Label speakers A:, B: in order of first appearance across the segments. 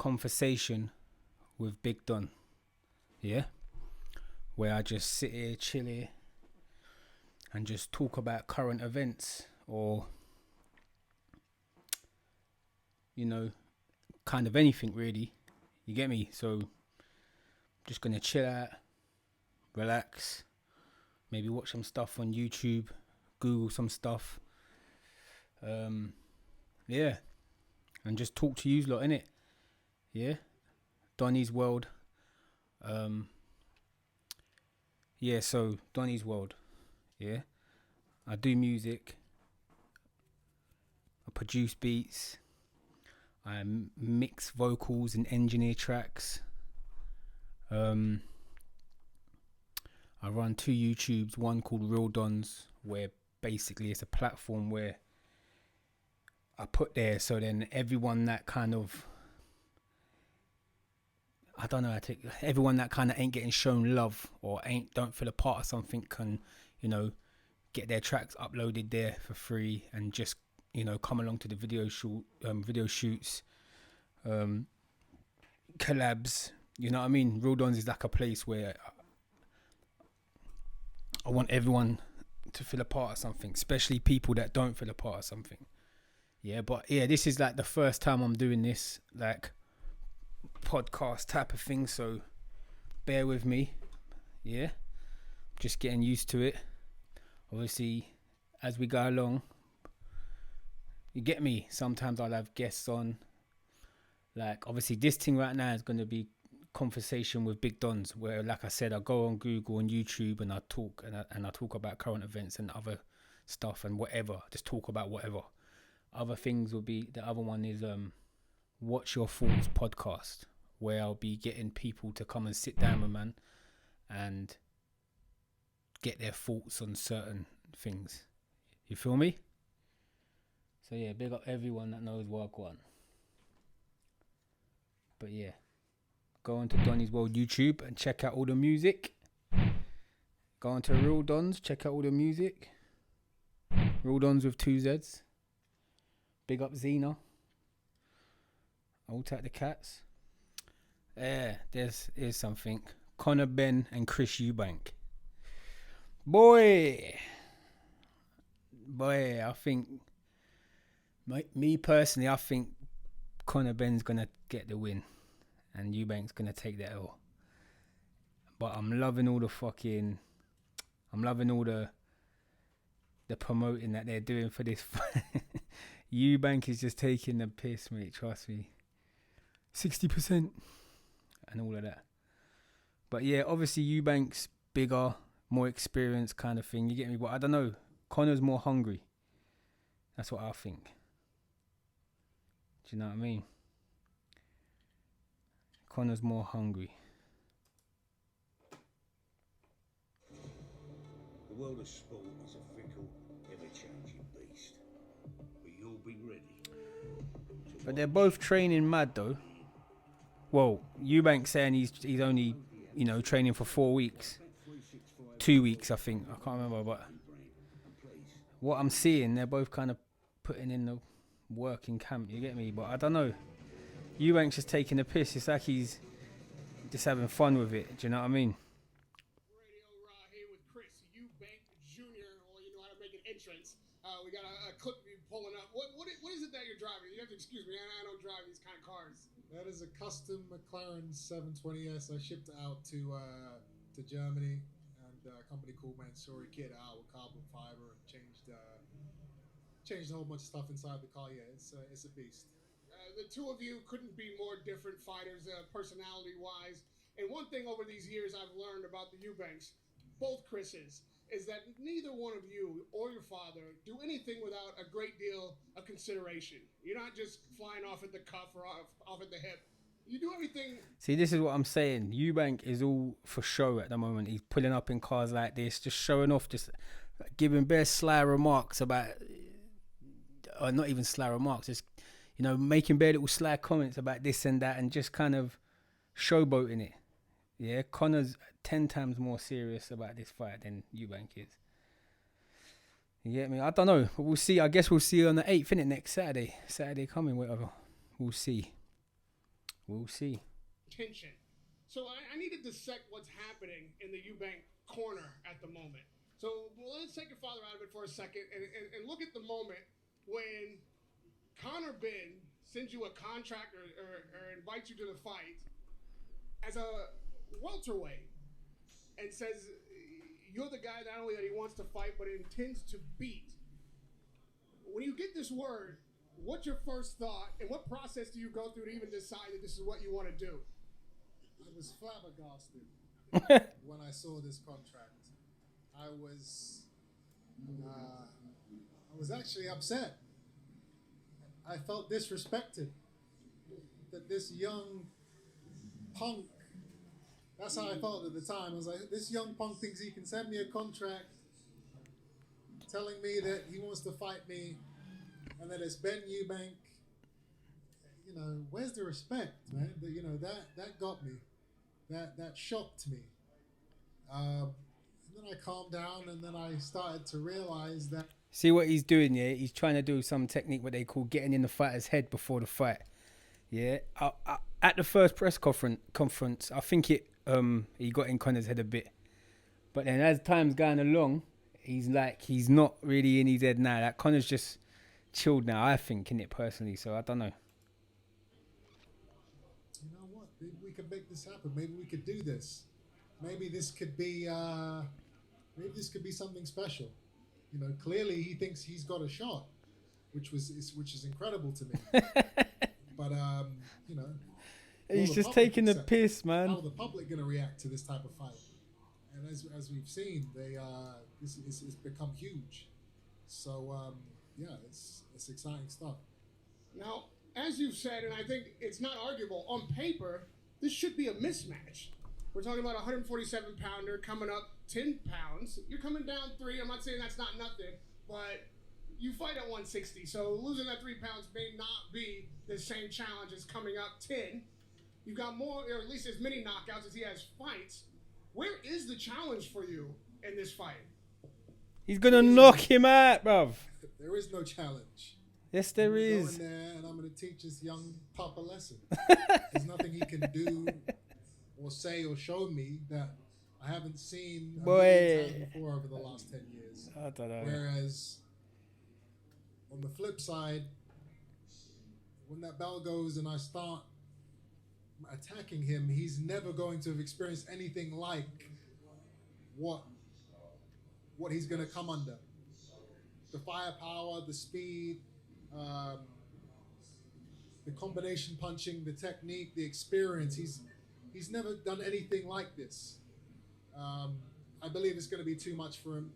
A: conversation with Big Don, yeah, where I just sit here, chill here, and just talk about current events or, you know, kind of anything really. You get me? So, just gonna chill out, relax, maybe watch some stuff on YouTube, Google some stuff, yeah, and just talk to yous lot, innit? Yeah, Donniesworld. Yeah, so Donniesworld. Yeah, I do music. I produce beats. I mix vocals and engineer tracks. I run 2 YouTubes. One called Real Donzz, where basically it's a platform where I put there so then everyone that kind of, I don't know, everyone that kind of ain't getting shown love or don't feel a part of something can, you know, get their tracks uploaded there for free and just, you know, come along to the video shoots, collabs. You know what I mean? Real Donzz is like a place where I want everyone to feel a part of something, especially people that don't feel a part of something. Yeah, but yeah, this is like the first time I'm doing this, like, podcast type of thing, so bear with me. Yeah, just getting used to it. Obviously, as we go along, you get me, sometimes I'll have guests on. Like, obviously this thing right now is going to be conversation with Big Donzz, where, like I said, I go on Google and YouTube and I talk and I talk about current events and other stuff and whatever, just talk about whatever. Other things will be, the other one is What's Your Thoughts podcast, where I'll be getting people to come and sit down with man and get their thoughts on certain things. You feel me? So yeah, big up everyone that knows what I want. But yeah, go on to Donniesworld YouTube and check out all the music. Go on to Real Donzz, check out all the music. Real Donzz with 2 Z's. Big up Zena. I'll take the cats. Yeah, here's something. Conor, Benn and Chris Eubank. Boy, I think, me personally, I think Conor Benn's going to get the win and Eubank's going to take the L. But I'm loving all the promoting that they're doing for this. Eubank is just taking the piss, mate, trust me. 60% and all of that. But yeah, obviously Eubank's bigger, more experienced kind of thing, you get me? But I don't know, Conor's more hungry. That's what I think. Do you know what I mean? Conor's more hungry.
B: The world of sport is a fickle, ever-changing beast. But you'll be ready.
A: But they're both training mad though. Well, Eubank saying he's only, you know, training for 4 weeks. 2 weeks, I think. I can't remember, but what I'm seeing, they're both kind of putting in the work in camp, you get me? But I don't know. Eubank's just taking the piss. It's like he's just having fun with it. Do you know what I mean?
C: Radio here with Chris Eubank Jr. Or you know how to make an entrance. We got a clip pulling up. What is it that you're driving? You have to excuse me. I don't drive these kind of cars.
D: That is a custom McLaren 720S. I shipped it out to Germany, and a company called Mansouri kit it out with carbon fiber and changed a whole bunch of stuff inside the car. Yeah, it's a beast.
C: The two of you couldn't be more different fighters, personality-wise. And one thing over these years I've learned about the Eubanks, both Chris's, is that neither one of you or your father do anything without a great deal of consideration. You're not just flying off at the cuff or off at the hip. You do everything.
A: See, this is what I'm saying. Eubank is all for show at the moment. He's pulling up in cars like this, just showing off, just giving bare sly remarks about, or not even sly remarks, just, you know, making bare little sly comments about this and that and just kind of showboating it. Yeah, Conor's 10 times more serious about this fight than Eubank is. You get me? I don't know. But we'll see. I guess we'll see on the 8th, innit? Next Saturday. Saturday coming, whatever. We'll see. We'll see.
C: Tension. So I need to dissect what's happening in the Eubank corner at the moment. So let's take your father out of it for a second and look at the moment when Conor Benn sends you a contract or invites you to the fight as a welterweight and says you're the guy not only that he wants to fight but intends to beat. When you get this word, what's your first thought and what process do you go through to even decide that this is what you want to do?
D: I was flabbergasted when I saw this contract. I was actually upset. I felt disrespected that this young punk, that's how I felt at the time. I was like, this young punk thinks he can send me a contract telling me that he wants to fight me and that it's Benn Eubank. You know, where's the respect, man? You know, that got me. That shocked me. And then I calmed down and then I started to realize that.
A: See what he's doing, yeah? He's trying to do some technique what they call getting in the fighter's head before the fight. Yeah. At the first press conference, I think he got in Conor's head a bit. But then as time's going along, he's not really in his head now. Like Conor's just chilled now, I think, in it personally. So I don't know.
D: You know what? Maybe we could make this happen. Maybe we could do this. Maybe this could be something special. You know, clearly he thinks he's got a shot, which is incredible to me. But you know,
A: he's just taking the piss, man.
D: How are the public going to react to this type of fight? And as we've seen, it's become huge. So yeah, it's exciting stuff.
C: Now, as you've said, and I think it's not arguable, on paper, this should be a mismatch. We're talking about a 147-pounder coming up 10 pounds. You're coming down 3. I'm not saying that's not nothing, but you fight at 160, so losing that 3 pounds may not be the same challenge as coming up 10. You've got more, or at least as many knockouts as he has fights. Where is the challenge for you in this fight?
A: He's going to knock him out, bruv.
D: There is no challenge.
A: Yes, there is.
D: I'm going there and I'm going to teach this young pup a lesson. There's nothing he can do or say or show me that I haven't seen a million times before over the last 10 years.
A: I don't know.
D: Whereas on the flip side, when that bell goes and I start attacking him, he's never going to have experienced anything like what he's going to come under. The firepower, the speed, the combination punching, the technique, the experience. He's never done anything like this. I believe it's going to be too much for him.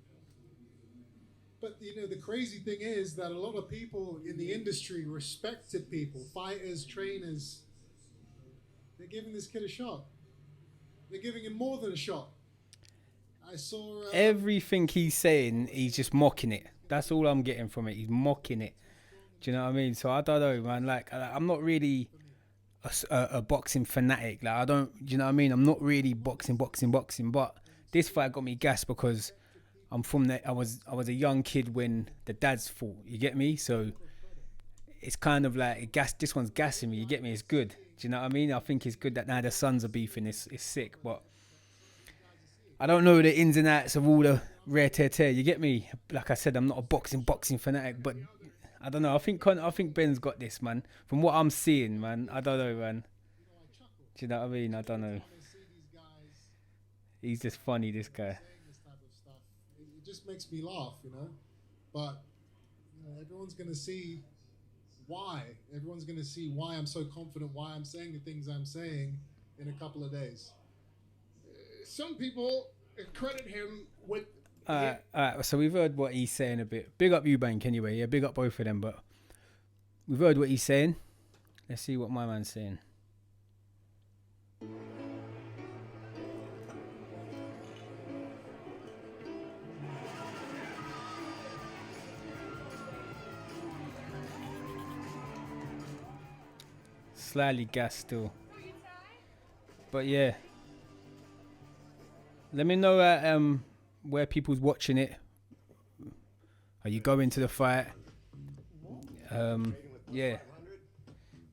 D: But, you know, the crazy thing is that a lot of people in the industry, respected people, fighters, trainers, they're giving this kid a shot. They're giving him more than a shot. I saw...
A: everything he's saying, he's just mocking it. That's all I'm getting from it. He's mocking it. Do you know what I mean? So I don't know, man. Like, I'm not really a boxing fanatic. Like, I don't... Do you know what I mean? I'm not really boxing. But this fight got me gassed because I'm from there. I was a young kid when the dads fought. You get me? So it's kind of like this one's gassing me. You get me? It's good. Do you know what I mean? I think it's good that now the sons are beefing. It's sick, but I don't know the ins and outs of all the rare tear. You get me? Like I said, I'm not a boxing fanatic, but I don't know. I think Benn's got this, man. From what I'm seeing, man. I don't know, man. Do you know what I mean? I don't know. He's just funny, this guy.
D: It just makes me laugh, you know. But you know, everyone's gonna see why. Everyone's gonna see why I'm so confident, why I'm saying the things I'm saying in a couple of days.
C: Some people credit him with...
A: All right, so we've heard what he's saying a bit. Big up Eubank anyway. Yeah, big up both of them. But we've heard what he's saying. Let's see what my man's saying. Slightly gassed still. But yeah. Let me know where people's watching it. Are you going to the fight? Yeah.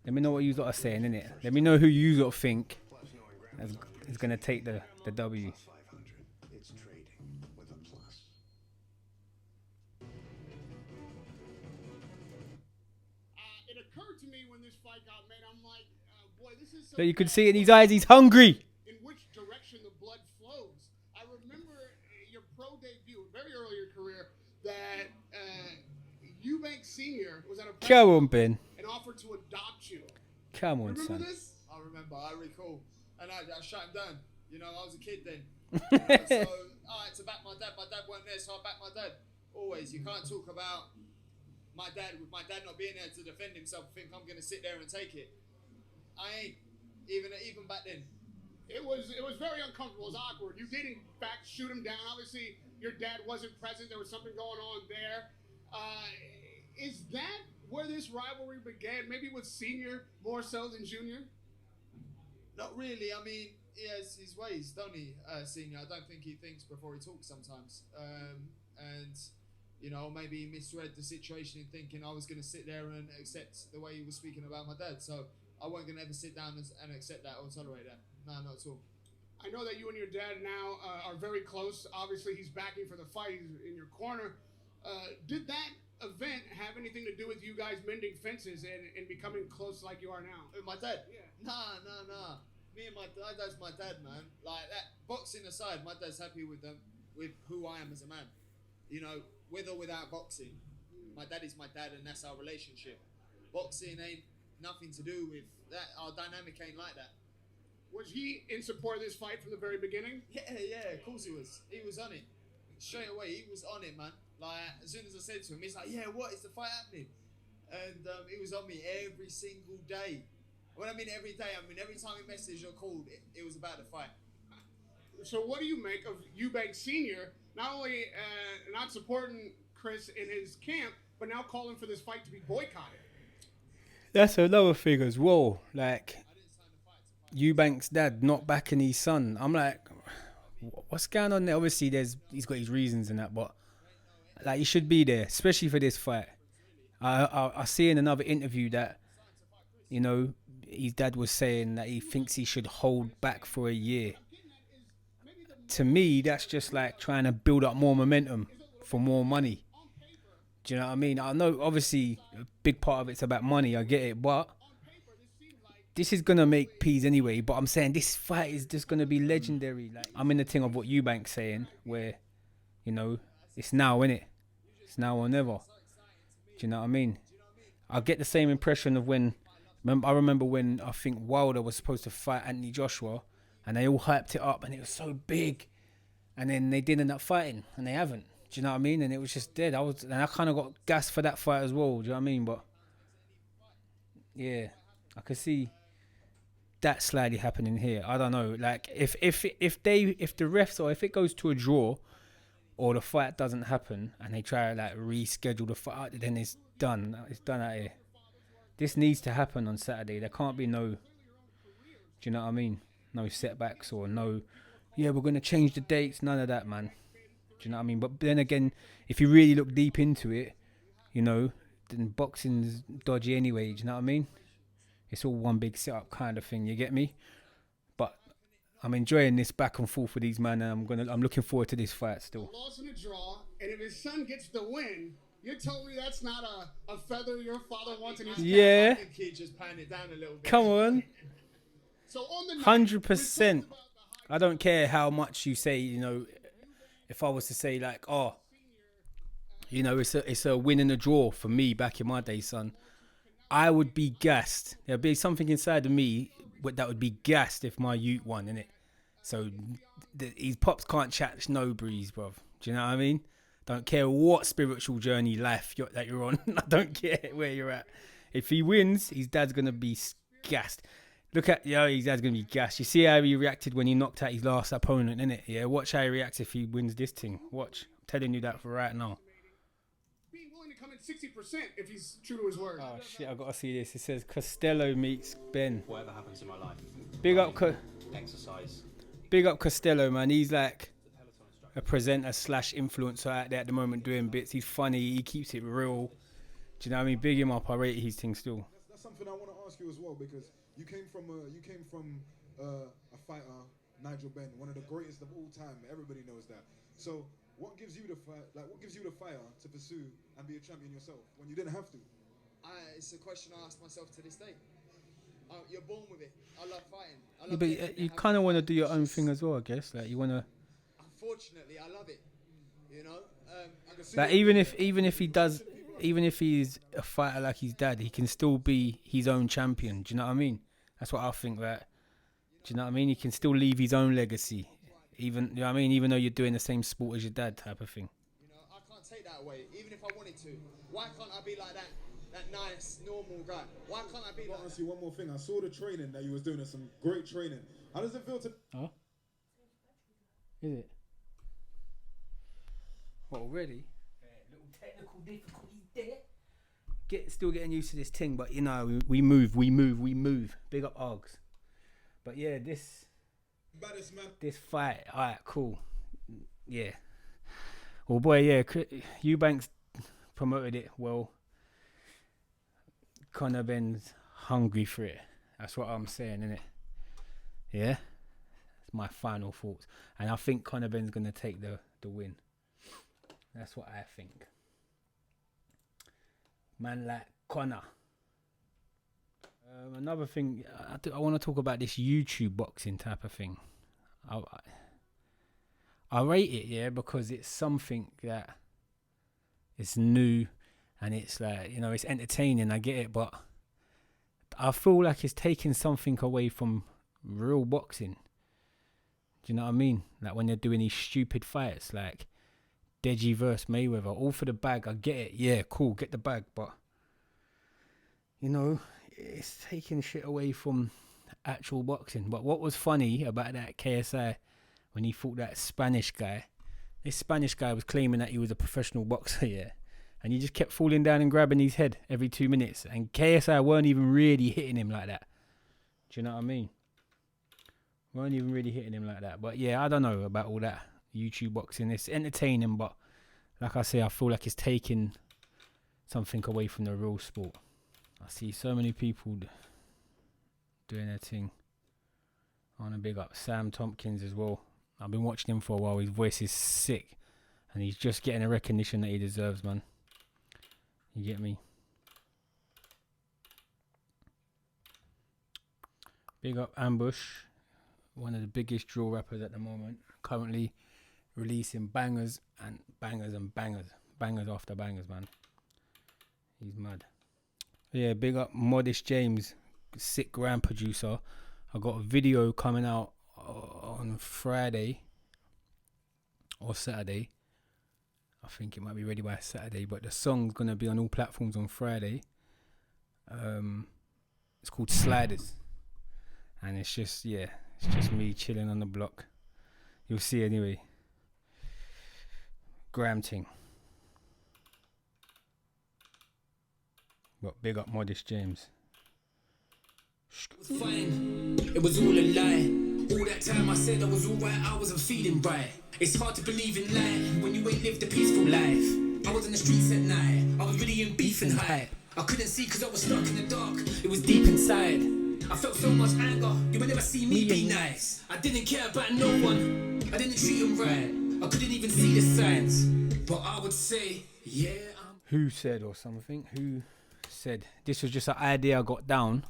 A: Let me know what you lot are saying, innit? Let me know who you lot think is going to take the W.
B: Plus 500. It's trading with a plus.
C: It occurred to me when this fight got made, I'm like, boy, this is so
A: So you could
C: bad.
A: see in his eyes, he's hungry.
C: In which direction the blood flows. I remember your pro debut, very early in your career, that Eubank Sr. was at a press
A: Come on,
C: conference
A: Ben.
C: and offered to adopt you.
A: Come on,
C: Remember
A: son.
C: this?
E: I remember, I recall. And I shut him down. You know, I was a kid then. So, I had to back my dad. My dad weren't there, so I backed my dad. Always. You can't talk about my dad with my dad not being there to defend himself. Think I'm going to sit there and take it. I ain't. Even back then.
C: It was very uncomfortable. It was awkward. You did, in fact, shoot him down. Obviously, your dad wasn't present. There was something going on there. Is that where this rivalry began? Maybe with Senior more so than Junior?
E: Not really. I mean, he has his ways, don't he, Senior? I don't think he thinks before he talks sometimes. And, you know, maybe he misread the situation in thinking I was going to sit there and accept the way he was speaking about my dad. So I wasn't going to ever sit down and accept that or tolerate that. No, not at all.
C: I know that you and your dad now are very close. Obviously, he's backing for the fight. He's in your corner. Did that event have anything to do with you guys mending fences and becoming close like you are now?
E: With my dad?
C: Yeah.
E: Nah. Me and my dad's my dad, man. Like that. Boxing aside, my dad's happy with who I am as a man. You know, with or without boxing, my dad is my dad, and that's our relationship. Boxing ain't nothing to do with that. Our dynamic ain't like that.
C: Was he in support of this fight from the very beginning?
E: Yeah, of course he was. He was on it. Straight away, he was on it, man. Like, as soon as I said to him, he's like, yeah, what? Is the fight happening? And he was on me every single day. When I mean every day, I mean every time he messaged or called, it was about the fight.
C: So what do you make of Eubank Sr. not only not supporting Chris in his camp, but now calling for this fight to be boycotted?
A: That's another thing as well. Like, Eubank's dad not backing his son. I'm like, what's going on there? Obviously, he's got his reasons and that, but like, he should be there, especially for this fight. I see in another interview that, you know, his dad was saying that he thinks he should hold back for a year. To me, that's just like trying to build up more momentum for more money. Do you know what I mean? I know, obviously, a big part of it's about money. I get it, but this is going to make peas anyway. But I'm saying this fight is just going to be legendary. Like, I'm in the thing of what Eubank's saying, where, you know, it's now, innit? It's now or never. Do you know what I mean? I get the same impression of when... I remember when I think Wilder was supposed to fight Anthony Joshua, and they all hyped it up, and it was so big. And then they did end up fighting, and they haven't. Do you know what I mean? And it was just dead. And I kind of got gassed for that fight as well. Do you know what I mean? But yeah, I could see that slightly happening here. I don't know. Like, if the refs, or if it goes to a draw, or the fight doesn't happen, and they try to like reschedule the fight, then it's done. It's done out here. This needs to happen on Saturday. There can't be no, do you know what I mean? No setbacks or no, yeah, we're going to change the dates. None of that, man. Do you know what I mean? But then again, if you really look deep into it, you know, then boxing's dodgy anyway. Do you know what I mean? It's all one big setup kind of thing. You get me? But I'm enjoying this back and forth with these men, and I'm looking forward to this fight still.
C: A loss and a draw, and if his son gets the win, you're telling me that's not a feather your father wants in his cap?
A: Yeah.
E: I think he just panned it down a little bit.
A: Come on.
C: So on the night,
A: 100%. I don't care how much you say, you know, if I was to say like, oh, you know, it's a win and a draw for me back in my day, son, I would be gassed. There'd be something inside of me that would be gassed if my Ute won, innit? So his pops can't catch no breeze, bruv. Do you know what I mean? Don't care what spiritual journey that you're on. I don't care where you're at. If he wins, his dad's going to be gassed. Look at, his dad's going to be gassed. You see how he reacted when he knocked out his last opponent, innit? Yeah, watch how he reacts if he wins this thing. Watch. I'm telling you that for right now.
C: being willing to come in 60% if he's true to his word.
A: Oh, shit, I got to see this. It says Costello meets Benn.
F: Whatever happens in my life,
A: Big up,
F: exercise.
A: Big up Costello, man. He's like a presenter / influencer out there at the moment doing bits. He's funny. He keeps it real. Do you know what I mean? Big him up. I rate his thing still.
D: That's
G: something I want to ask you as well, because you came from a fighter, Nigel Benn, one of the greatest of all time. Everybody knows that. So what gives you the fire to pursue and be a champion yourself when you didn't have to?
E: It's a question I ask myself to this day. You're born with it. I love fighting. I
A: Yeah,
E: love
A: but
E: getting in
A: you
E: there,
A: kind of
E: having
A: want to
E: fun.
A: do your
E: It's
A: own
E: just-
A: thing as well, I guess. Like you want to.
E: Unfortunately, I love it. You know.
G: I can see
A: Like
G: that
A: even if he does, even if he's a fighter like his dad, he can still be his own champion. Do you know what I mean? That's what I think. That. Do you know what I mean? He can still leave his own legacy, even you know what I mean. Even though you're doing the same sport as your dad, type of thing.
E: You know, I can't take that away, even if I wanted to. Why can't I be like that nice, normal guy? Why can't I be
G: I
E: like
G: want to
E: that?
G: ask you one more thing. I saw the training that you was doing. Some great training. How does it feel to?
A: Oh. Is it? What already? Little technical difficulties there. Still getting used to this thing, but you know, we move. Big up Args. But yeah, this
G: Baddest man.
A: fight, alright, cool. Yeah. Well, boy, yeah, Eubank's promoted it well. Conor Benn's hungry for it. That's what I'm saying, innit? Yeah? That's my final thoughts. And I think Conor Benn's going to take the win. That's what I think. Man like Conor. Another thing, I want to talk about this YouTube boxing type of thing. I rate it, yeah, because it's something that is new and it's like, you know, it's entertaining, I get it, but I feel like it's taking something away from real boxing. Do you know what I mean? Like when they're doing these stupid fights, like Deji versus Mayweather, all for the bag, I get it, yeah, cool, get the bag, but, you know, it's taking shit away from actual boxing. But what was funny about that KSI when he fought that Spanish guy, this Spanish guy was claiming that he was a professional boxer, yeah, and he just kept falling down and grabbing his head every 2 minutes, and KSI weren't even really hitting him like that. Do you know what I mean? Weren't even really hitting him like that. But yeah, I don't know about all that YouTube boxing. It's entertaining, but like I say, I feel like it's taking something away from the real sport. I see so many people doing their thing. I want to big up Sam Tompkins as well. I've been watching him for a while. His voice is sick. And he's just getting the recognition that he deserves, man. You get me? Big up Ambush. One of the biggest drill rappers at the moment. Currently releasing bangers and bangers and bangers. Bangers after bangers, man. He's mad. Yeah, big up Modest James, sick grand producer. I got a video coming out on Friday or Saturday. I think it might be ready by Saturday, but the song's gonna be on all platforms on Friday. It's called Sliders, and it's just me chilling on the block. You'll see anyway. Gram ting. But big up Modest James.
H: Fine, it was all a lie. All that time I said I was alright, I wasn't feeling right. It's hard to believe in life when you ain't lived a peaceful life. I was in the streets at night, I was really in beef and hype. I couldn't see cause I was stuck in the dark, it was deep inside. I felt so much anger, you would never see me be nice. I didn't care about no one, I didn't treat them right. I couldn't even see the signs, but I would say, yeah.
A: Who said or something? Who said? This was just an idea I got down.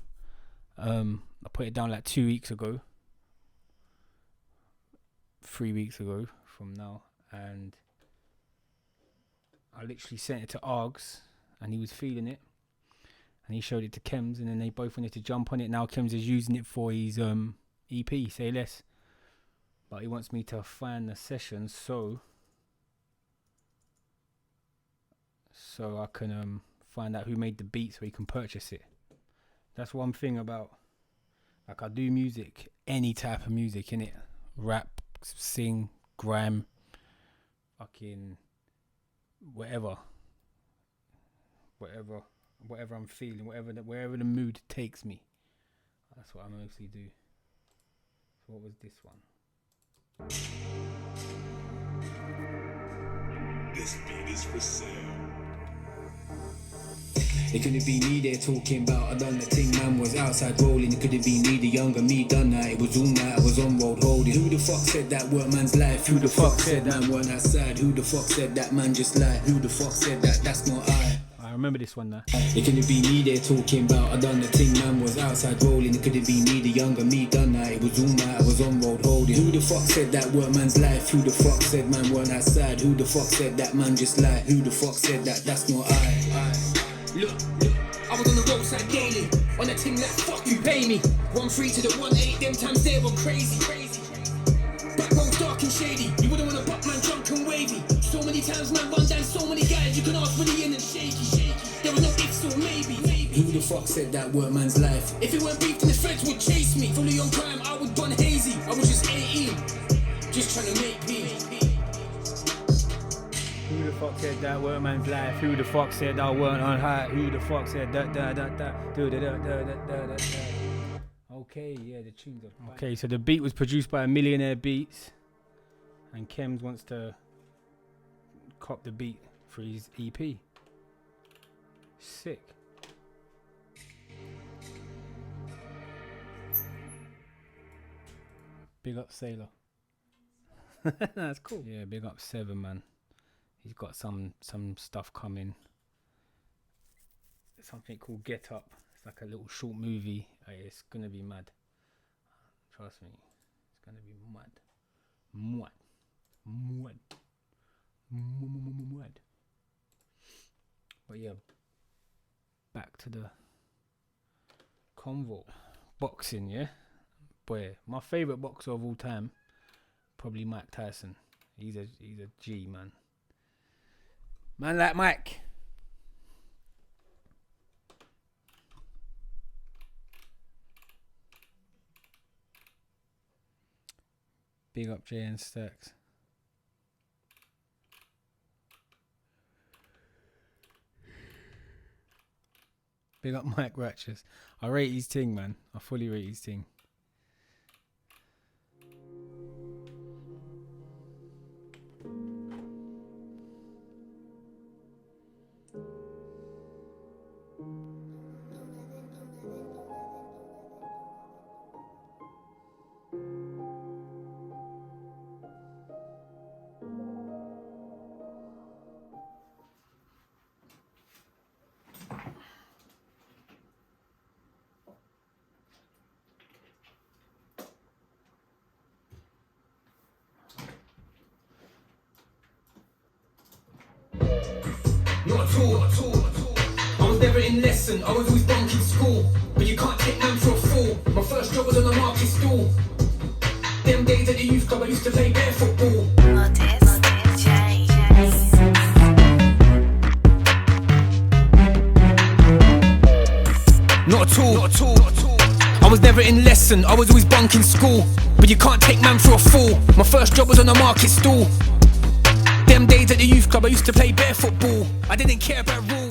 A: I put it down like 2 weeks ago. 3 weeks ago from now. And I literally sent it to Args and he was feeling it. And he showed it to Kems and then they both wanted to jump on it. Now Kems is using it for his EP, Say Less. But he wants me to find the session so I can find out who made the beat so he can purchase it. That's one thing about, like, I do music, any type of music, innit? Rap, sing, grime, fucking whatever I'm feeling, wherever the mood takes me. That's what I mostly do. So what was this one?
I: This beat is for sale.
H: It couldn't be me they're talking about. I done the thing, man was outside rolling. It couldn't be me, the younger me done that. It was all night, I was on road holding. Who the fuck said that workman's life? Who the fuck said man weren't outside? Who the fuck said that man just lied? Who the fuck said that that's not I?
A: I remember this one now.
H: It couldn't be me they're talking about. I done the thing, man was outside rolling. It couldn't be me, the younger me done that. It was all night, I was on road holding. Who the fuck said that workman's life? Who the fuck said man weren't outside? Who the fuck said that man just lied? Who the fuck said that that's not I? Look, I was on the roadside daily. On that thing like fuck you pay me. 1-3 to the 1-8, them times they were crazy. Back road's dark and shady. You wouldn't want a buck man drunk and wavy. So many times man run down so many guys. You can ask for the in and shaky. There were no ifs or maybe. Who the fuck said that workman's life? If it weren't beef then the feds would chase me. Fully on crime I would gone hazy. I was just 18, just trying to make me.
A: Who the fuck said that workman's life? Who the fuck said I weren't on high? Who the fuck said that do da. Okay, yeah, the tunes are fine. Okay, so the beat was produced by Millionaire Beats, and Kems wants to cop the beat for his EP. Sick. Big up Sailor. That's cool. Yeah, big up Seven, man. He's got some stuff coming. Something called Get Up. It's like a little short movie. It's gonna be mad. Trust me, it's gonna be mad. But yeah, back to the convo. Boxing, yeah. Boy, my favorite boxer of all time, probably Mike Tyson. He's a G, man. Man like Mike. Big up JN Stacks. Big up Mike Ratchers. I rate his thing, man. I fully rate his thing.
H: Not at all. I was never in lesson, I was always bunking school. But you can't take them for a fool. My first job was on the market stall. Them days at the youth club I used to play bare football. Not at all. I was never in lesson, I was always bunking school. But you can't take man for a fool. My first job was on the market stall. Them days at the youth club I used to play bare football. I didn't care about rules.